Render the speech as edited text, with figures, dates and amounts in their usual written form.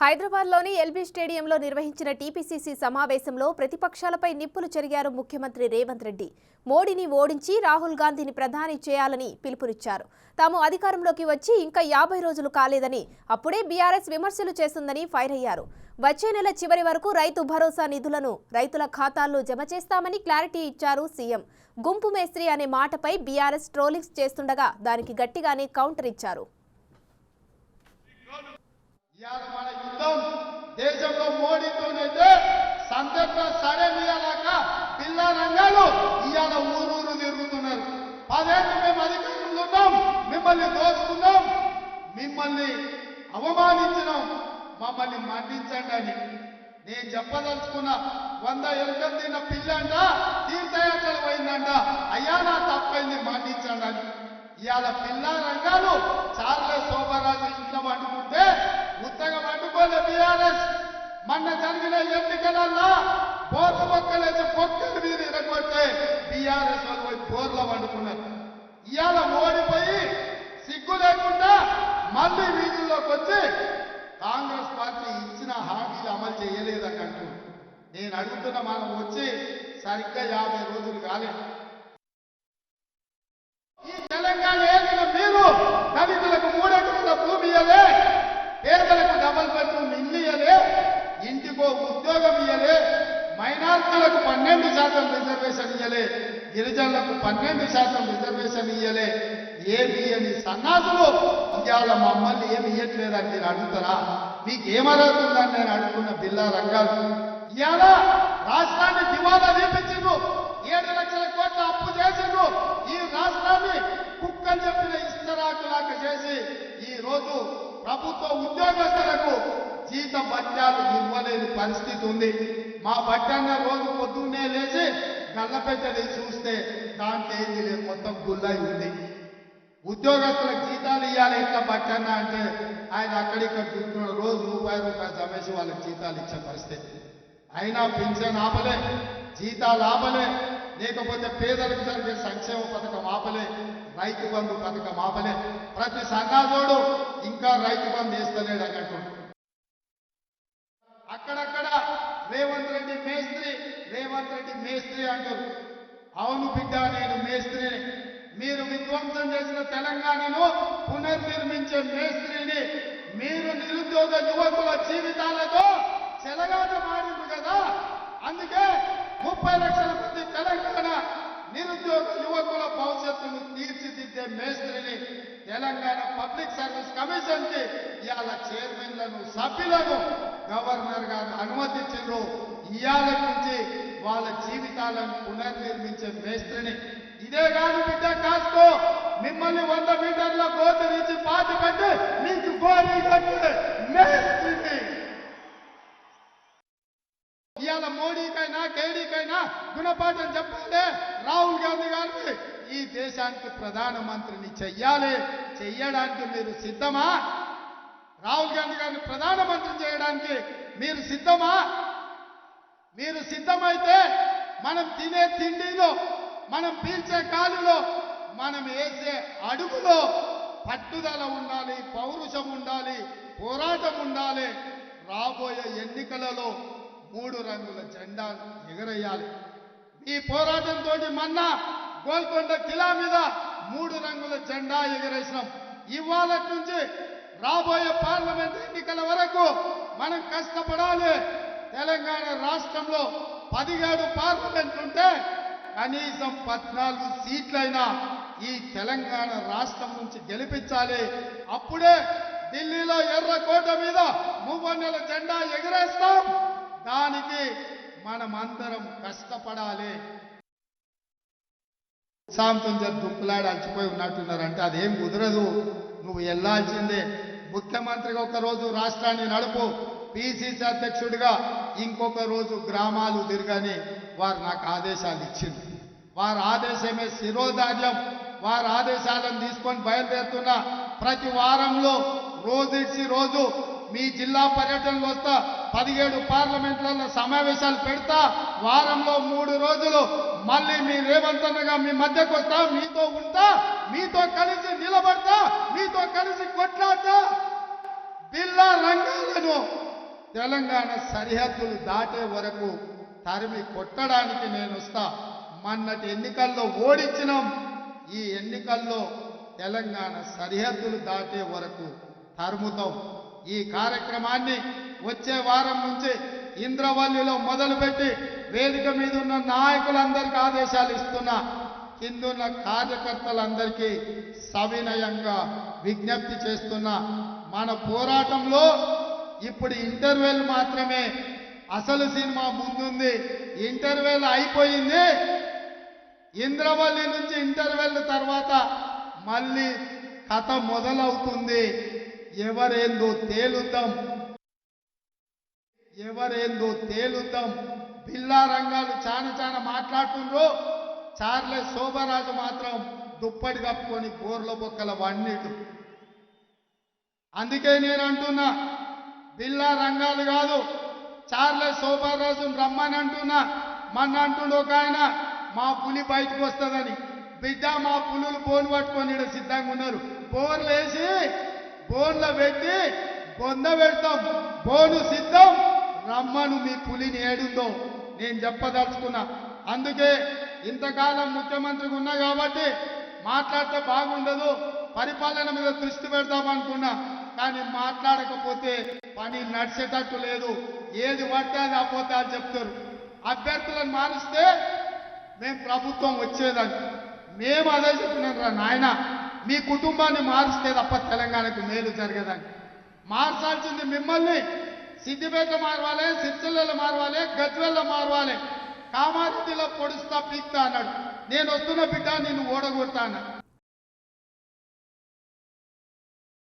హైదరాబాద్లోని ఎల్బీ స్టేడియంలో నిర్వహించిన టీపీసీసీ సమావేశంలో ప్రతిపక్షాలపై నిప్పులు చెరిగారు ముఖ్యమంత్రి రేవంత్ రెడ్డి. మోడీని ఓడించి రాహుల్ గాంధీని ప్రధాని చేయాలని పిలుపునిచ్చారు. తాము అధికారంలోకి వచ్చి ఇంకా 50 రోజులు కాలేదని, అప్పుడే బీఆర్ఎస్ విమర్శలు చేస్తుందని ఫైర్ అయ్యారు. వచ్చే నెల చివరి వరకు రైతు భరోసా నిధులను రైతుల ఖాతాల్లో జమ చేస్తామని క్లారిటీ ఇచ్చారు సీఎం. గుంపు మేస్త్రి అనే మాటపై బీఆర్ఎస్ ట్రోలింగ్స్ చేస్తుండగా దానికి గట్టిగానే కౌంటర్ ఇచ్చారు. మన యుద్ధం దేశంలో మోడీతోనైతే సందర్భ సడమియాలాక పిల్ల రంగాలు ఇవాళ ఊరూరు తిరుగుతున్నారు. 10 ఏళ్ళు మేము అధికారంలో ఉన్నాం, మిమ్మల్ని దోచుకున్నాం, మిమ్మల్ని అవమానించినాం, మమ్మల్ని మన్నించండి అని నేను చెప్పదలుచుకున్నా. 100 ఎలుకలు తిన్న పిల్లంట తీర్థయాత్రలు పోయిందంట, అయ్యా నా తప్పైంది మన్నించండి అని. ఇవాళ పిల్ల రంగాలు చార్లే శోభరాజు ఇంట్లో వండుకుంటే ఉత్తగా వండుకోలే బీఆర్ఎస్. మొన్న జరిగిన ఎన్నికలల్లా బోర్ల మొక్కలేసి పొక్కలు మీరు ఇరగొట్టే బీఆర్ఎస్ వాళ్ళు పోయి బోర్లో వండుకున్నారు. ఇవాళ ఓడిపోయి సిగ్గు లేకుండా మళ్ళీ వీధుల్లోకి వచ్చి కాంగ్రెస్ పార్టీ ఇచ్చిన హామీలు అమలు చేయలేదని అంటూ నేను అడుగుతున్న, మనం వచ్చి సరిగ్గా 50 రోజులు కాలేదు. ఈ తెలంగాణ ఏలిన మీరు దళితులకు 3 ఎకరాల భూమి ఇయ్యలే, పేదలకు డబుల్ బెడ్రూమ్ ఇల్లు ఇయ్యలే, ఇంటికో ఉద్యోగం ఇయ్యలే, మైనార్టీలకు 12% రిజర్వేషన్ ఇయ్యలే, గిరిజనులకు 12% రిజర్వేషన్ ఇయ్యలే. ఏమి అని సన్నాసులు ఇవాళ మమ్మల్ని ఏమి ఇయ్యట్లేదని మీరు అడుగుతారా? మీకు ఏమరుగుతుందని నేను అడుగుతున్న బిల్లా రంగాలు. ఇవాళ రాష్ట్రాన్ని దివాలా తీపించిండ్రు, 7 లక్షల కోట్ల అప్పు చేసిండ్రు. ఈ రాష్ట్రాన్ని కుక్కని చెప్పిన ఇస్తరాకులాగా చేసి ఈ రోజు ప్రభుత్వ ఉద్యోగస్తులకు జీత భత్యాలు ఇవ్వలేని పరిస్థితి ఉంది. మా భత్యాన్న రోజు పొద్దున్నే లేచి గల్లపెట్టది చూస్తే దాంట్లో ఏంది లేదు, మొత్తం గుల్లై ఉంది. ఉద్యోగస్తులకు జీతాలు ఇవ్వాలి ఎట్లా భత్యాన్న అంటే ఆయన అక్కడిక్కడ చూస్తున్న రోజు రూపాయి జమేసి వాళ్ళకి జీతాలు ఇచ్చే పరిస్థితి. అయినా పింఛన్ ఆపలే, జీతాలు ఆపలే, లేకపోతే పేదలకు జరిగే సంక్షేమ పథకం ఆపలే, రైతు బంధు పథకం ఆపలే. ప్రతి సన్నాజోడు ఇంకా రైతు బంధు వేస్తలేడు అన్నట్టు. అక్కడక్కడ రేవంత్ రెడ్డి మేస్త్రి, రేవంత్ రెడ్డి మేస్త్రి అంటారు. అవును బిడ్డ, నేను మేస్త్రిని. మీరు విధ్వంసం చేసిన తెలంగాణను పునర్నిర్మించే మేస్త్రిని. మీరు నిరుద్యోగ యువకుల జీవితాలతో చెలగాట మారింది కదా, అందుకే 30 లక్షల మంది తెలంగాణ నిరుద్యోగ యువకుల భవిష్యత్తును తీర్చిదిద్దే మేస్త్రిని తెలంగాణ పబ్లిక్ సర్వీస్ కమిషన్ కి ఇవాళ చైర్మన్లను, సభ్యులను గవర్నర్ గారు అనుమతించారు. ఇవాళ నుంచి వాళ్ళ జీవితాలను పునర్నిర్మించే మేస్త్రిని. ఇదే కాదు బిడ్డ, కాస్కో మిమ్మల్ని 100 మీటర్ల గోతు నుంచి పాతి పెట్టి మీకు గోరీ కట్టే మేస్త్రిని. ఇవాళ మోడీకైనా కేడీకైనా గుణపాఠం చెప్పాలి. రాహుల్ గాంధీ గారిని ఈ దేశానికి ప్రధానమంత్రిని చెయ్యాలి. చెయ్యడానికి మీరు సిద్ధమా? రాహుల్ గాంధీ గారిని ప్రధానమంత్రిని చేయడానికి మీరు సిద్ధమా? మీరు సిద్ధమైతే మనం తినే తిండిలో, మనం పీల్చే గాలిలో, మనం వేసే అడుగులో పట్టుదల ఉండాలి, పౌరుషం ఉండాలి, పోరాటం ఉండాలి. రాబోయే ఎన్నికలలో 3 రంగుల జెండా ఎగరేయాలి. ఈ పోరాటంతో మొన్న గోల్కొండ కిలా మీద 3 రంగుల జెండా ఎగరేసినాం. ఇవాళ నుంచి రాబోయే పార్లమెంట్ ఎన్నికల వరకు మనం కష్టపడాలి. తెలంగాణ రాష్ట్రంలో 17 పార్లమెంట్ ఉంటే కనీసం 14 సీట్లైనా ఈ తెలంగాణ రాష్ట్రం నుంచి గెలిపించాలి. అప్పుడే ఢిల్లీలో ఎర్రకోట మీద 3 జెండా ఎగరేస్తాం. దానికి మనమందరం కష్టపడాలి. సాంతం దుంపులాడి అలసిపోయి ఉన్నట్టున్నారంటే అదేం కుదరదు. నువ్వు వెళ్లాల్సిందే. ముఖ్యమంత్రిగా ఒక రోజు రాష్ట్రాన్ని నడుపు, పిసిసి అధ్యక్షుడిగా ఇంకొక రోజు గ్రామాలు తిరగని వారు నాకు ఆదేశాలు ఇచ్చింది. వారి ఆదేశమే శిరోధార్యం. వారి ఆదేశాలను తీసుకొని బయలుదేరుతున్నా. ప్రతి వారంలో రోజు రోజు మీ జిల్లా పర్యటనలు వస్తా, 17 పార్లమెంట్లలో సమావేశాలు పెడతా. వారంలో 3 రోజులు మళ్ళీ మీ రేవంత్ అన్నగా మీ మధ్యకు వస్తా, మీతో ఉంటా, మీతో కలిసి నిలబడతా, మీతో కలిసి కొట్లాడతా. బిల్లా రంగాలను తెలంగాణ సరిహద్దులు దాటే వరకు తరిమి కొట్టడానికి నేను వస్తా. మొన్నటి ఎన్నికల్లో ఓడించినాం. ఈ ఎన్నికల్లో తెలంగాణ సరిహద్దులు దాటే వరకు తరుముతాం. ఈ కార్యక్రమాన్ని వచ్చే వారం నుంచి ఇంద్రవల్లిలో మొదలుపెట్టి వేదిక మీద ఉన్న నాయకులందరికీ ఆదేశాలు ఇస్తున్నా. కిందున్న కార్యకర్తలందరికీ సవినయంగా విజ్ఞప్తి చేస్తున్నా. మన పోరాటంలో ఇప్పుడు ఇంటర్వెల్ మాత్రమే. అసలు సినిమా ముందుంది. ఇంటర్వెల్ అయిపోయింది. ఇంద్రవల్లి నుంచి ఇంటర్వెల్ తర్వాత మళ్ళీ కథ మొదలవుతుంది. ఎవరేందో తేలుద్దాం, ఎవరేందో తేలుద్దాం. బిల్లా రంగాలు చాలా మాట్లాడుతుండ్రు. చార్లెస్ శోభరాజు మాత్రం దుప్పటి కప్పుకొని బోర్ల బొక్కల వన్నీటు. అందుకే నేను అంటున్నా, బిల్లా రంగాలు కాదు, చార్లెస్ శోభరాజును రమ్మని అంటున్నా. మొన్న అంటుండు ఒక ఆయన, మా పులి బయటకు వస్తుందని. బిడ్డ, మా పులులు బోన్ పట్టుకొని ఈడ సిద్ధంగా ఉన్నారు. బోన్లు వేసి బోన్లో పెట్టి బొంద పెడతాం. బోను సిద్ధం. రమ్మను, మీ పులిని ఏడుందో నేను చెప్పదలుచుకున్నా. అందుకే ఇంతకాలం ముఖ్యమంత్రిగా ఉన్నా కాబట్టి మాట్లాడితే బాగుండదు, పరిపాలన మీద దృష్టి పెడతామనుకున్నా. కానీ మాట్లాడకపోతే పని నడిచేటట్టు లేదు. ఏది పడితే అది అపోతే అని చెప్తారు. అభ్యర్థులను మారుస్తే మేము ప్రభుత్వం వచ్చేదని మేము అదే చెప్తున్నాం. రా నాయన, మీ కుటుంబాన్ని మారుస్తే తప్ప తెలంగాణకు మేలు జరగదని. మార్చాల్సింది మిమ్మల్ని. సిద్దిపేట మారవాలి, సిరిసిల్లలో మారవాలి, గజ్వేల్లో మారవాలి. కామారెడ్డిలో పొడుస్తా పీక్తా అన్నాడు. నేను వస్తున్న బిడ్డ నిన్ను ఓడగొడతా అన్నా.